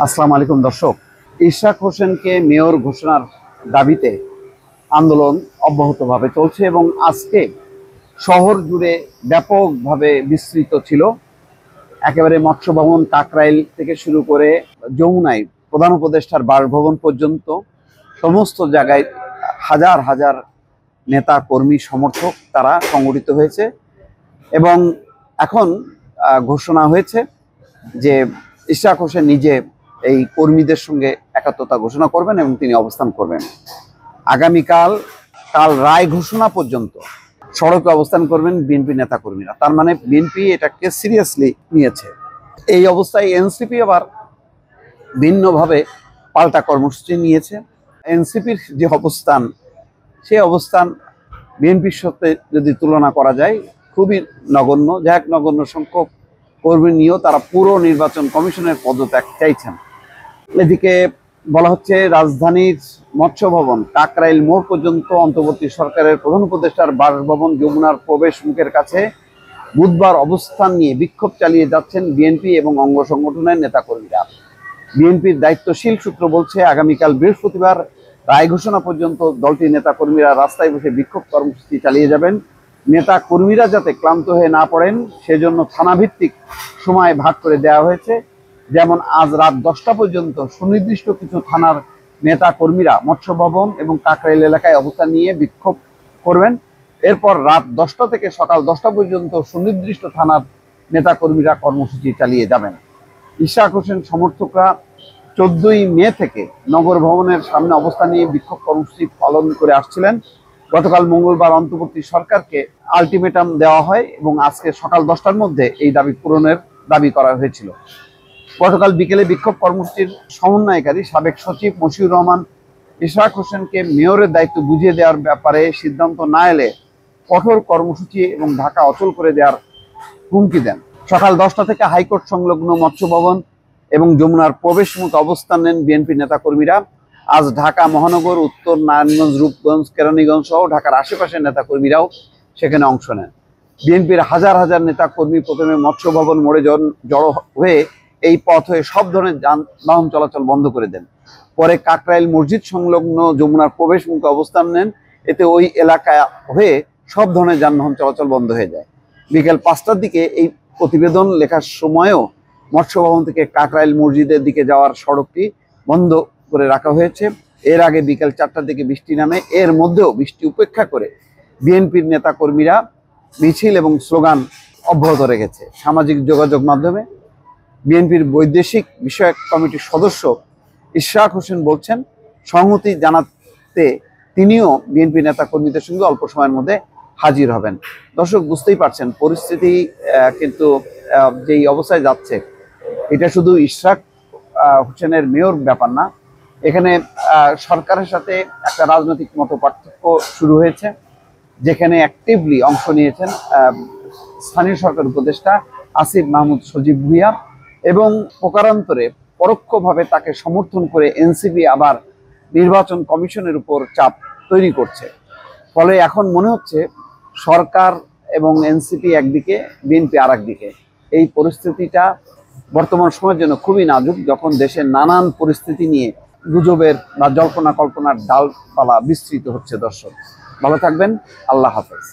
আসসালামু আলাইকুম দর্শক। ইশরাক হোসেনকে মেয়র ঘোষণার দাবিতে আন্দোলন অব্যাহতভাবে চলছে এবং আজকে শহর জুড়ে ব্যাপকভাবে বিস্তৃত ছিল। একেবারে মৎস্য ভবন কাকরাইল থেকে শুরু করে যমুনায় প্রধান উপদেষ্টার বাসভবন পর্যন্ত সমস্ত জায়গায় হাজার হাজার নেতা কর্মী সমর্থক তারা সংগঠিত হয়েছে এবং এখন ঘোষণা হয়েছে যে ইশরাক হোসেন নিজে এই কর্মীদের সঙ্গে একাত্মতা ঘোষণা করবেন এবং তিনি অবস্থান করবেন। আগামীকাল রায় ঘোষণা পর্যন্ত সড়কে অবস্থান করবেন বিএনপি নেতা কর্মীরা। তার মানে বিএনপি এটাকে সিরিয়াসলি নিয়েছে। এই অবস্থায় এনসিপি আবার ভিন্নভাবে পাল্টা কর্মসূচি নিয়েছে। এনসিপির যে অবস্থান, সেই অবস্থান বিএনপির সাথে যদি তুলনা করা যায় খুবই নগণ্য। নগণ্য সংখ্যক কর্মী নিয়েও তারা পুরো নির্বাচন কমিশনের পদত্যাগ চাইছেন। এদিকে বলা হচ্ছে রাজধানীর মৎস্য ভবন কাকরাইল মোড় পর্যন্ত অন্তর্বর্তী সরকারের প্রধান উপদেষ্টার বাসভবন যমুনার প্রবেশ মুখের কাছে বুধবার অবস্থান নিয়ে বিক্ষোভ চালিয়ে যাচ্ছেন বিএনপি এবং অঙ্গ সংগঠনের নেতাকর্মীরা। বিএনপির দায়িত্বশীল সূত্র বলছে, আগামীকাল বৃহস্পতিবার রায় ঘোষণা পর্যন্ত দলটির নেতাকর্মীরা রাস্তায় বসে বিক্ষোভ কর্মসূচি চালিয়ে যাবেন। নেতা কর্মীরা যাতে ক্লান্ত হয়ে না পড়েন সেজন্য থানাভিত্তিক সময় ভাগ করে দেওয়া হয়েছে। যেমন আজ রাত 10টা পর্যন্ত সুনির্দিষ্ট কিছু থানার নেতা কর্মীরা মৎস্য ভবন এবং কাকরাইল এলাকায় অবস্থান নিয়ে বিক্ষোভ করবেন। এরপর রাত 10টা থেকে সকাল 10টা পর্যন্ত সুনির্দিষ্ট থানার নেতা কর্মীরা কর্মসূচি চালিয়ে যাবেন। ইশরাক হোসেন সমর্থকরা 14ই মে থেকে নগর ভবনের সামনে অবস্থান নিয়ে বিক্ষোভ কর্মসূচি পালন করে আসছিলেন। গতকাল মঙ্গলবার অন্তর্বর্তী সরকারকে আলটিমেটাম দেওয়া হয় এবং আজকে সকাল 10টার মধ্যে এই দাবি পূরণের দাবি করা হয়েছিল। গতকাল বিকেলে বিক্ষোভ কর্মসূচির সমন্বয়কারী সাবেক সচিব মশিউর রহমান ইশরাক হোসেনকে মেয়রের দায়িত্ব বুঝিয়ে দেওয়ার ব্যাপারে সিদ্ধান্ত না এলে কঠোর কর্মসূচি এবং ঢাকা অচল করে দেওয়ার হুমকি দেন। সকাল 10টা থেকে হাইকোর্ট সংলগ্ন মৎস্য ভবন এবং যমুনার প্রবেশ মুখে অবস্থান নেন বিএনপি নেতাকর্মীরা। আজ ঢাকা মহানগর, উত্তর নারায়ণগঞ্জ, রূপগঞ্জ, কেরানীগঞ্জ সহ ঢাকার আশেপাশের নেতাকর্মীরাও সেখানে অংশ নেন। বিএনপির হাজার হাজার নেতাকর্মী প্রথমে মৎস্য ভবন মোড়ে জড়ো হয়ে এই পথ হয়ে সব ধরনের যানবাহন চলাচল বন্ধ করে দেন। পরে কাকরাইল মসজিদ সংলগ্ন যমুনার প্রবেশ মুখে অবস্থান নেন। এতে ওই এলাকা হয়ে সব ধরনের যানবাহন চলাচল বন্ধ হয়ে যায়। বিকেল 5টার দিকে এই প্রতিবেদন লেখার সময়ও মৎস্য ভবন থেকে কাকরাইল মসজিদের দিকে যাওয়ার সড়কটি বন্ধ করে রাখা হয়েছে। এর আগে বিকেল 4টার দিকে বৃষ্টি নামে। এর মধ্যেও বৃষ্টি উপেক্ষা করে বিএনপির নেতাকর্মীরা মিছিল এবং স্লোগান অব্যাহত রেখেছে। সামাজিক যোগাযোগ মাধ্যমে বিএনপির বৈদেশিক বিষয়ক কমিটির সদস্য ইশরাক হোসেন বলছেন, সংহতি জানাতে তিনিও বিএনপি নেতাকর্মীদের সঙ্গে অল্প সময়ের মধ্যে হাজির হবেন। দর্শক, বুঝতেই পারছেন পরিস্থিতি কিন্তু যেই অবস্থায় যাচ্ছে, এটা শুধু ইশরাক হোসেনের মেয়র ব্যাপার না। এখানে সরকারের সাথে একটা রাজনৈতিক মতপার্থক্য শুরু হয়েছে, যেখানে অ্যাক্টিভলি অংশ নিয়েছেন স্থানীয় সরকার উপদেষ্টা আসিফ মাহমুদ সজীব ভুঁইয়া এবং প্রকারান্তরে পরোক্ষভাবে তাকে সমর্থন করে এনসিপি আবার নির্বাচন কমিশনের উপর চাপ তৈরি করছে। ফলে এখন মনে হচ্ছে সরকার এবং এনসিপি একদিকে, বিএনপি আর একদিকে। এই পরিস্থিতিটা বর্তমান সময়ের জন্য খুবই নাজুক, যখন দেশের নানান পরিস্থিতি নিয়ে গুজবের বা জল্পনা কল্পনার ডালপালা বিস্তৃত হচ্ছে। দর্শক, ভালো থাকবেন। আল্লাহ হাফেজ।